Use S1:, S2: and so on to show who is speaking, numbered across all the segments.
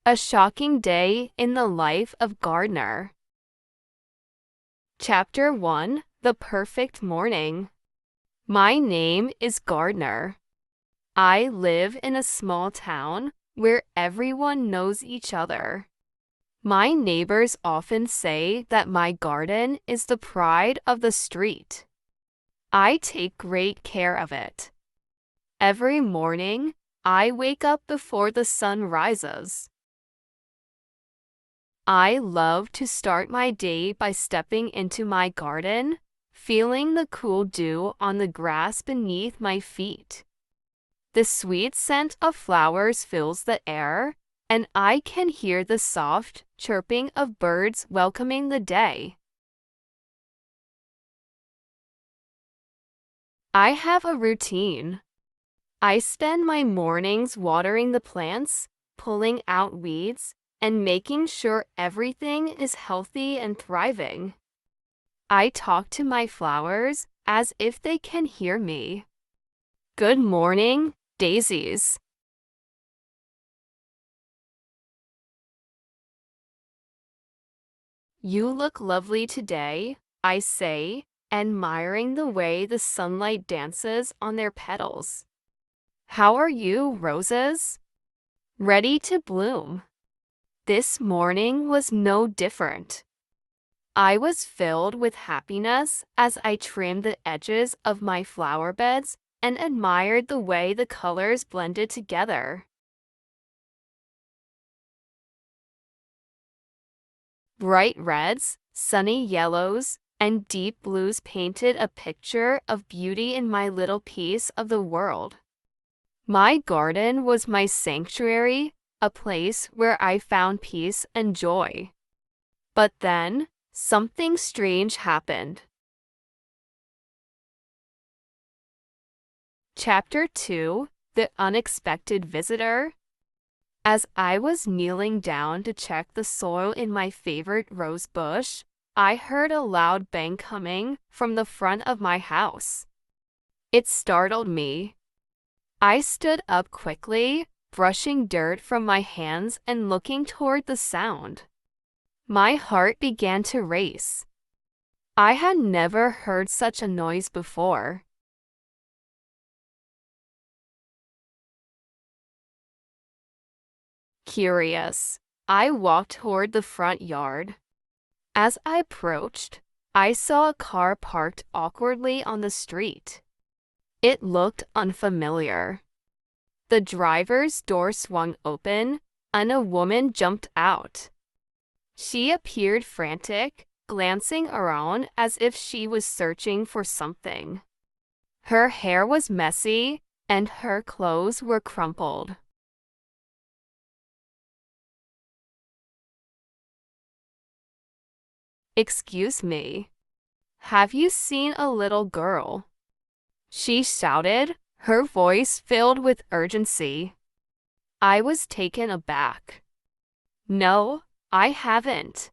S1: A shocking day in the life of Gardner. Chapter 1: The Perfect Morning. My name is Gardner. I live in a small town where everyone knows each other. My neighbors often say that my garden is the pride of the street. I take great care of it. Every morning, I wake up before the sun rises. I love to start my day by stepping into my garden, feeling the cool dew on the grass beneath my feet. The sweet scent of flowers fills the air, and I can hear the soft chirping of birds welcoming the day. I have a routine. I spend my mornings watering the plants, pulling out weeds, and making sure everything is healthy and thriving. I talk to my flowers as if they can hear me. Good morning, daisies. You look lovely today, I say, admiring the way the sunlight dances on their petals. How are you, roses? Ready to bloom. This morning was no different. I was filled with happiness as I trimmed the edges of my flower beds and admired the way the colors blended together. Bright reds, sunny yellows, and deep blues painted a picture of beauty in my little piece of the world. My garden was my sanctuary, a place where I found peace and joy. But then, something strange happened. Chapter 2: The Unexpected Visitor. As I was kneeling down to check the soil in my favorite rose bush, I heard a loud bang coming from the front of my house. It startled me. I stood up quickly, brushing dirt from my hands and looking toward the sound. My heart began to race. I had never heard such a noise before. Curious, I walked toward the front yard. As I approached, I saw a car parked awkwardly on the street. It looked unfamiliar. The driver's door swung open, and a woman jumped out. She appeared frantic, glancing around as if she was searching for something. Her hair was messy, and her clothes were crumpled. "Excuse me. Have you seen a little girl?" she shouted, her voice filled with urgency. I was taken aback. "No, I haven't."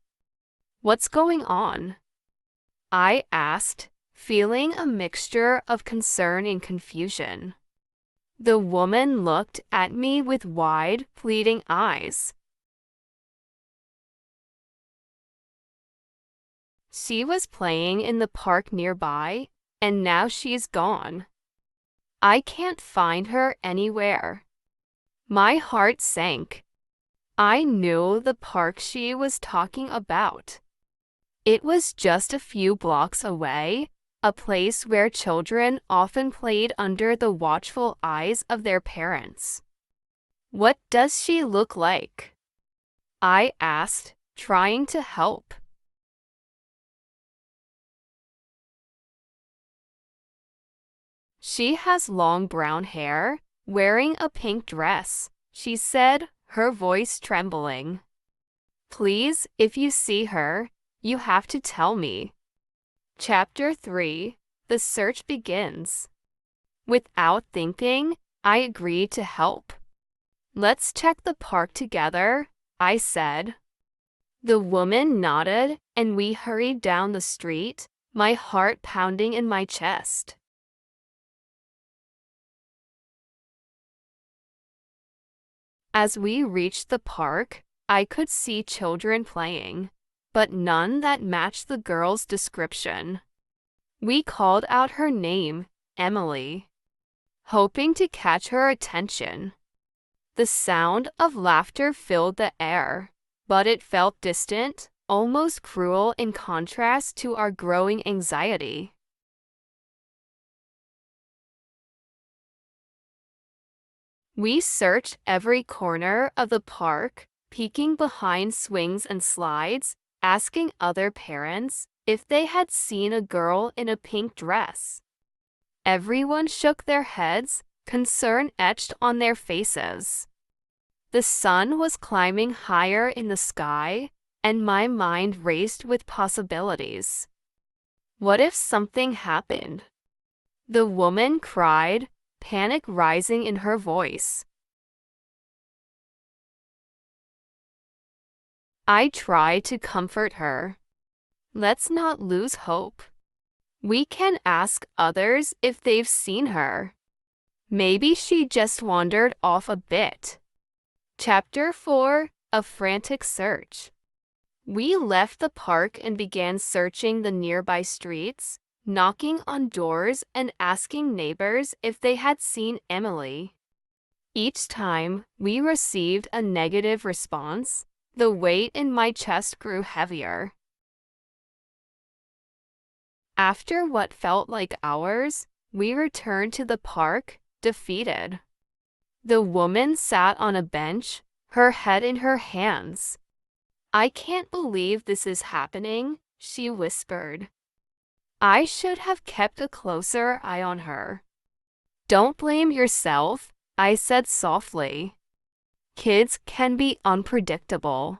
S1: "What's going on?" I asked, feeling a mixture of concern and confusion. The woman looked at me with wide, pleading eyes. She was playing in the park nearby, and now she's gone. I can't find her anywhere. My heart sank. I knew the park she was talking about. It was just a few blocks away, a place where children often played under the watchful eyes of their parents. "What does she look like?" I asked, trying to help. "She has long brown hair, wearing a pink dress," she said, her voice trembling. "Please, if you see her, you have to tell me." Chapter 3: The Search Begins. Without thinking, I agreed to help. "Let's check the park together," I said. The woman nodded, and we hurried down the street, my heart pounding in my chest. As we reached the park, I could see children playing, but none that matched the girl's description. We called out her name, Emily, hoping to catch her attention. The sound of laughter filled the air, but it felt distant, almost cruel in contrast to our growing anxiety. We searched every corner of the park, peeking behind swings and slides, asking other parents if they had seen a girl in a pink dress. Everyone shook their heads, concern etched on their faces. The sun was climbing higher in the sky, and my mind raced with possibilities. What if something happened? The woman cried, panic rising in her voice. I tried to comfort her. Let's not lose hope. We can ask others if they've seen her. Maybe she just wandered off a bit. Chapter 4: A Frantic Search. We left the park and began searching the nearby streets, knocking on doors and asking neighbors if they had seen Emily. Each time we received a negative response, the weight in my chest grew heavier. After what felt like hours, we returned to the park, defeated. The woman sat on a bench, her head in her hands. "I can't believe this is happening," she whispered. I should have kept a closer eye on her. "Don't blame yourself," I said softly. "Kids can be unpredictable.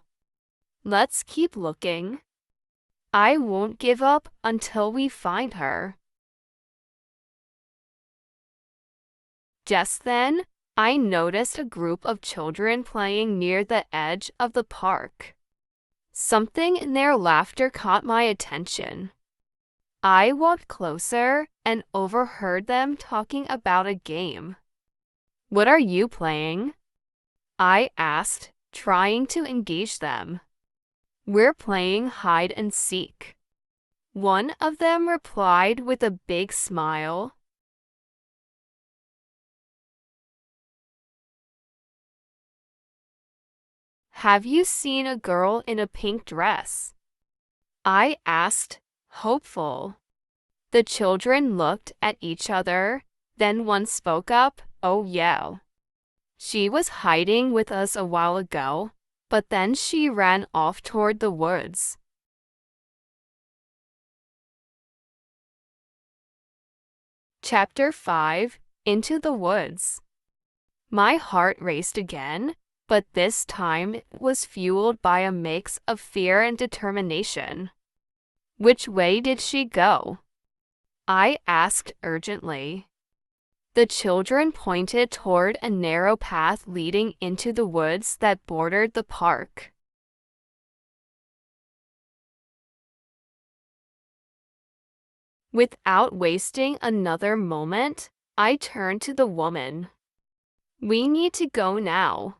S1: Let's keep looking. I won't give up until we find her." Just then, I noticed a group of children playing near the edge of the park. Something in their laughter caught my attention. I walked closer and overheard them talking about a game. "What are you playing?" I asked, trying to engage them. "We're playing hide and seek." One of them replied with a big smile. "Have you seen a girl in a pink dress?" I asked, hopeful. The children looked at each other, then one spoke up, "Oh yeah. She was hiding with us a while ago, but then she ran off toward the woods." Chapter 5: Into the Woods. My heart raced again, but this time it was fueled by a mix of fear and determination. "Which way did she go?" I asked urgently. The children pointed toward a narrow path leading into the woods that bordered the park. Without wasting another moment, I turned to the woman. "We need to go now.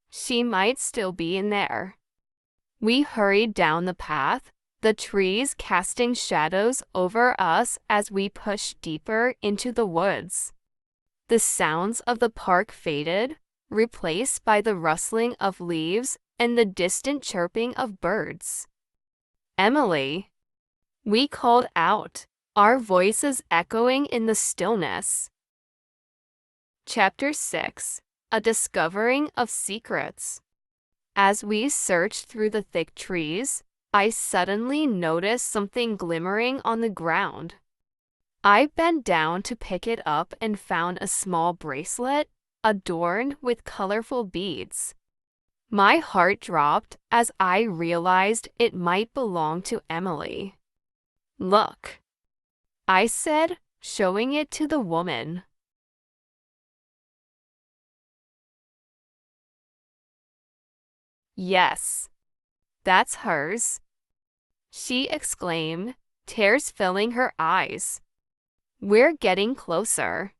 S1: She might still be in there." We hurried down the path, the trees casting shadows over us as we pushed deeper into the woods. The sounds of the park faded, replaced by the rustling of leaves and the distant chirping of birds. "Emily!" we called out, our voices echoing in the stillness. Chapter 6: A Discovering of Secrets. As we searched through the thick trees, I suddenly noticed something glimmering on the ground. I bent down to pick it up and found a small bracelet, adorned with colorful beads. My heart dropped as I realized it might belong to Emily. "Look," I said, showing it to the woman. "Yes, that's hers," she exclaimed, tears filling her eyes. "We're getting closer."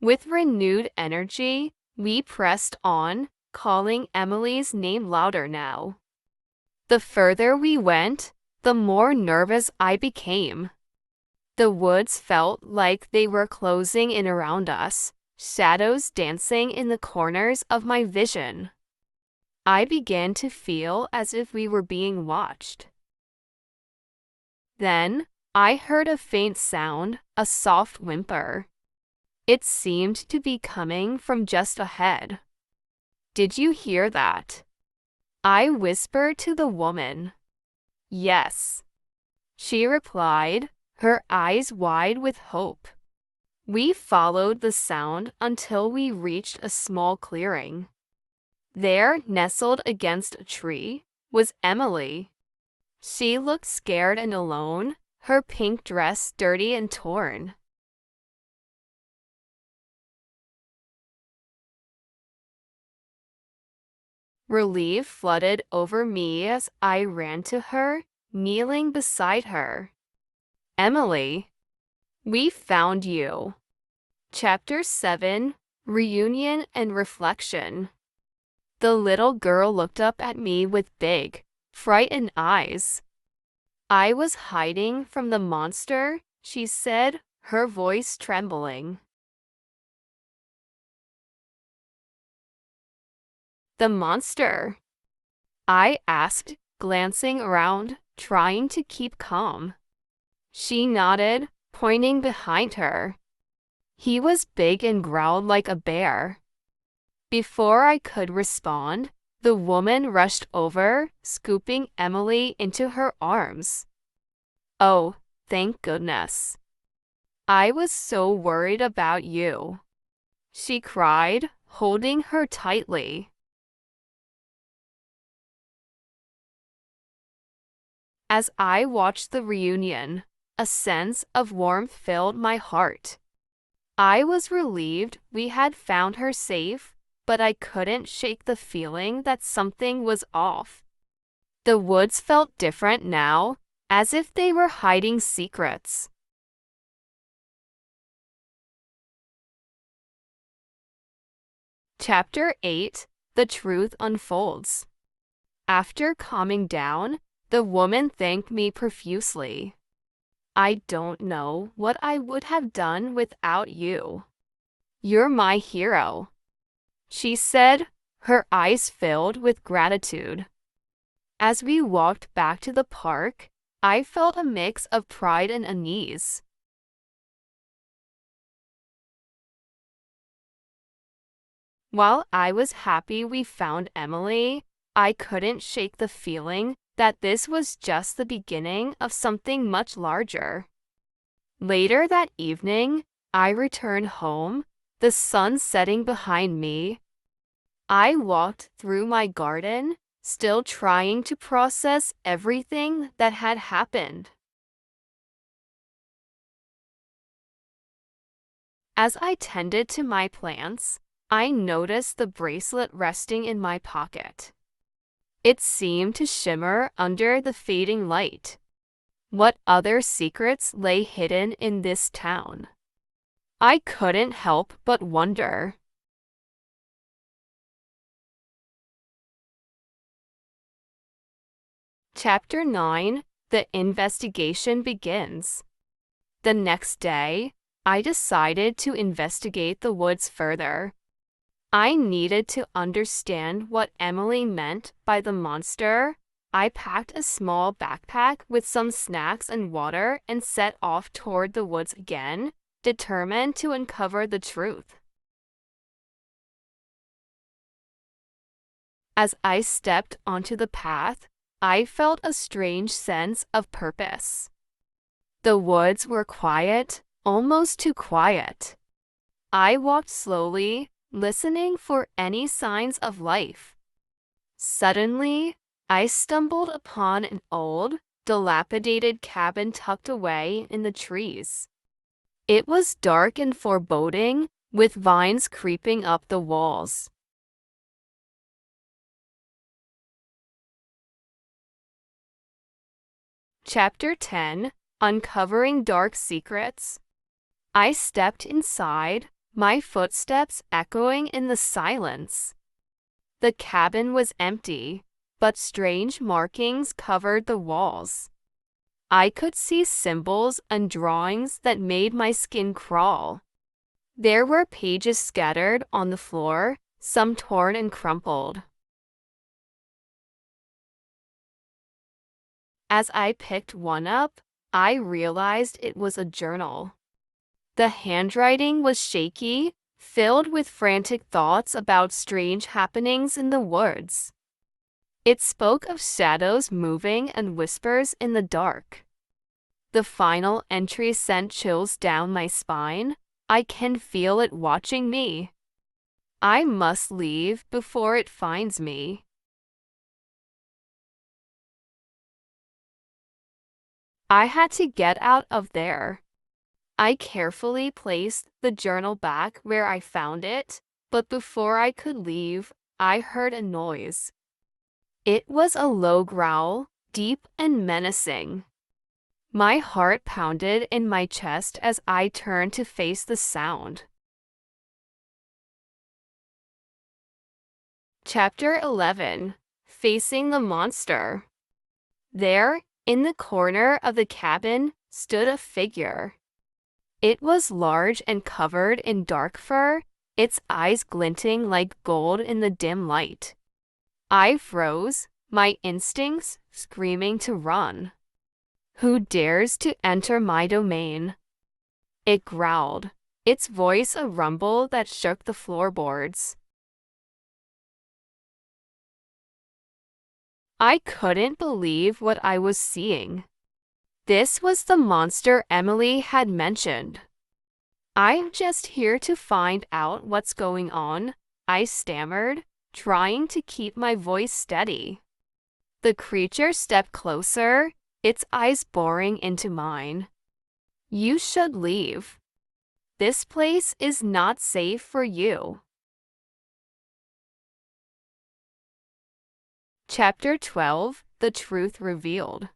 S1: With renewed energy, we pressed on, calling Emily's name louder now. The further we went, the more nervous I became. The woods felt like they were closing in around us, shadows dancing in the corners of my vision. I began to feel as if we were being watched. Then, I heard a faint sound, a soft whimper. It seemed to be coming from just ahead. "Did you hear that?" I whispered to the woman. "Yes," she replied, her eyes wide with hope. We followed the sound until we reached a small clearing. There, nestled against a tree, was Emily. She looked scared and alone, her pink dress dirty and torn. Relief flooded over me as I ran to her, kneeling beside her. "Emily, we found you." Chapter 7, Reunion and Reflection. The little girl looked up at me with big, frightened eyes. "I was hiding from the monster," she said, her voice trembling. "The monster?" I asked, glancing around, trying to keep calm. She nodded, pointing behind her. "He was big and growled like a bear." Before I could respond, the woman rushed over, scooping Emily into her arms. "Oh, thank goodness. I was so worried about you," she cried, holding her tightly. As I watched the reunion, a sense of warmth filled my heart. I was relieved we had found her safe, but I couldn't shake the feeling that something was off. The woods felt different now, as if they were hiding secrets. Chapter 8, The Truth Unfolds. After calming down, the woman thanked me profusely. "I don't know what I would have done without you. You're my hero," she said, her eyes filled with gratitude. As we walked back to the park, I felt a mix of pride and unease. While I was happy we found Emily, I couldn't shake the feeling that this was just the beginning of something much larger. Later that evening, I returned home, the sun setting behind me. I walked through my garden, still trying to process everything that had happened. As I tended to my plants, I noticed the bracelet resting in my pocket. It seemed to shimmer under the fading light. What other secrets lay hidden in this town? I couldn't help but wonder. Chapter 9, The Investigation Begins. The next day, I decided to investigate the woods further. I needed to understand what Emily meant by the monster. I packed a small backpack with some snacks and water and set off toward the woods again, determined to uncover the truth. As I stepped onto the path, I felt a strange sense of purpose. The woods were quiet, almost too quiet. I walked slowly, listening for any signs of life. Suddenly, I stumbled upon an old, dilapidated cabin tucked away in the trees. It was dark and foreboding, with vines creeping up the walls. Chapter 10, Uncovering Dark Secrets. I stepped inside, my footsteps echoing in the silence. The cabin was empty, but strange markings covered the walls. I could see symbols and drawings that made my skin crawl. There were pages scattered on the floor, some torn and crumpled. As I picked one up, I realized it was a journal. The handwriting was shaky, filled with frantic thoughts about strange happenings in the woods. It spoke of shadows moving and whispers in the dark. The final entry sent chills down my spine. I can feel it watching me. I must leave before it finds me. I had to get out of there. I carefully placed the journal back where I found it, but before I could leave, I heard a noise. It was a low growl, deep and menacing. My heart pounded in my chest as I turned to face the sound. Chapter 11. Facing the Monster. There, in the corner of the cabin, stood a figure. It was large and covered in dark fur, its eyes glinting like gold in the dim light. I froze, my instincts screaming to run. Who dares to enter my domain? It growled, its voice a rumble that shook the floorboards. I couldn't believe what I was seeing. This was the monster Emily had mentioned. "I'm just here to find out what's going on," I stammered, trying to keep my voice steady. The creature stepped closer, its eyes boring into mine. "You should leave. This place is not safe for you." Chapter 12. The Truth Revealed.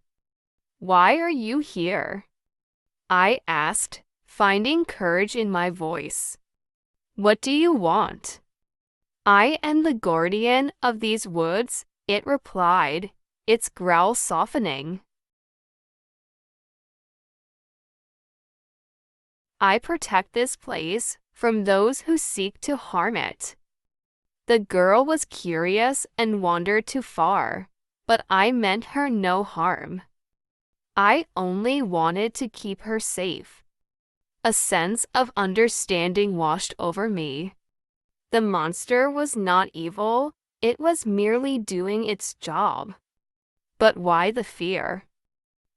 S1: "Why are you here?" I asked, finding courage in my voice. "What do you want?" "I am the guardian of these woods," it replied, its growl softening. "I protect this place from those who seek to harm it." The girl was curious and wandered too far, but I meant her no harm. I only wanted to keep her safe. A sense of understanding washed over me. The monster was not evil, it was merely doing its job. But why the fear?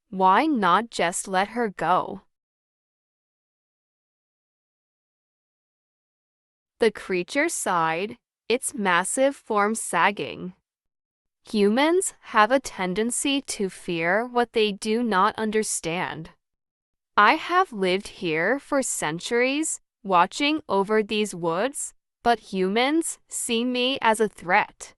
S1: Why not just let her go? The creature sighed, its massive form sagging. Humans have a tendency to fear what they do not understand. I have lived here for centuries, watching over these woods, but humans see me as a threat.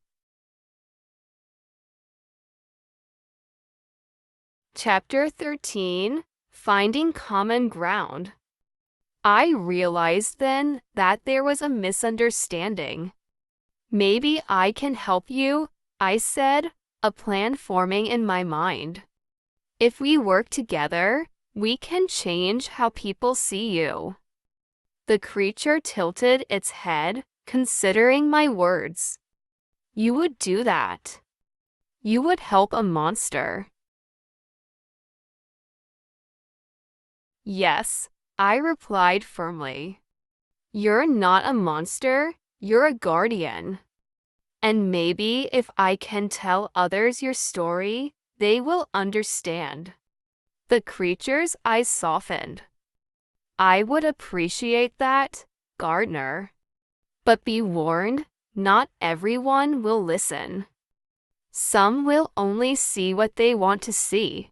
S1: Chapter 13. Finding Common Ground. I realized then that there was a misunderstanding. "Maybe I can help you," I said, a plan forming in my mind. "If we work together, we can change how people see you." The creature tilted its head, considering my words. "You would do that? You would help a monster?" "Yes," I replied firmly. "You're not a monster, you're a guardian. And maybe if I can tell others your story, they will understand." The creature's eyes softened. "I would appreciate that, Gardner. But be warned, not everyone will listen. Some will only see what they want to see."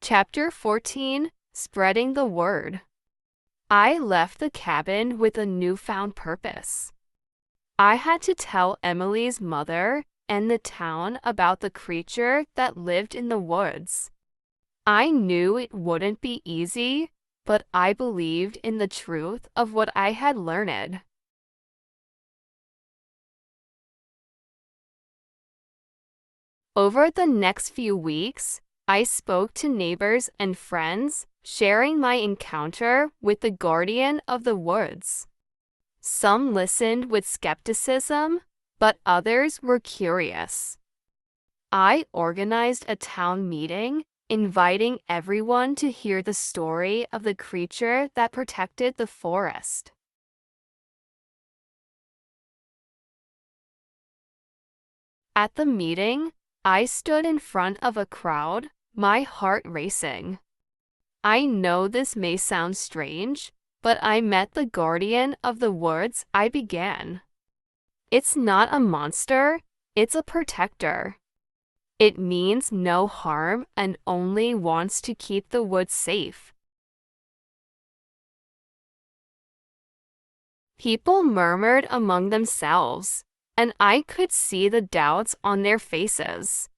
S1: Chapter 14. Spreading the Word. I left the cabin with a newfound purpose. I had to tell Emily's mother and the town about the creature that lived in the woods. I knew it wouldn't be easy, but I believed in the truth of what I had learned. Over the next few weeks, I spoke to neighbors and friends, sharing my encounter with the guardian of the woods. Some listened with skepticism, but others were curious. I organized a town meeting, inviting everyone to hear the story of the creature that protected the forest. At the meeting, I stood in front of a crowd, my heart racing. I know this may sound strange, but I met the guardian of the woods. I began. It's not a monster, it's a protector. It means no harm and only wants to keep the woods safe. People murmured among themselves, and I could see the doubts on their faces.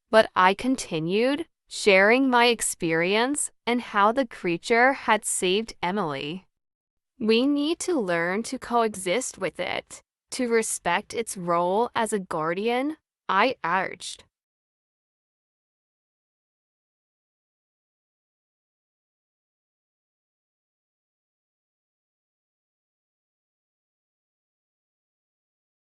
S1: But I continued, sharing my experience and how the creature had saved Emily. We need to learn to coexist with it, to respect its role as a guardian, I urged.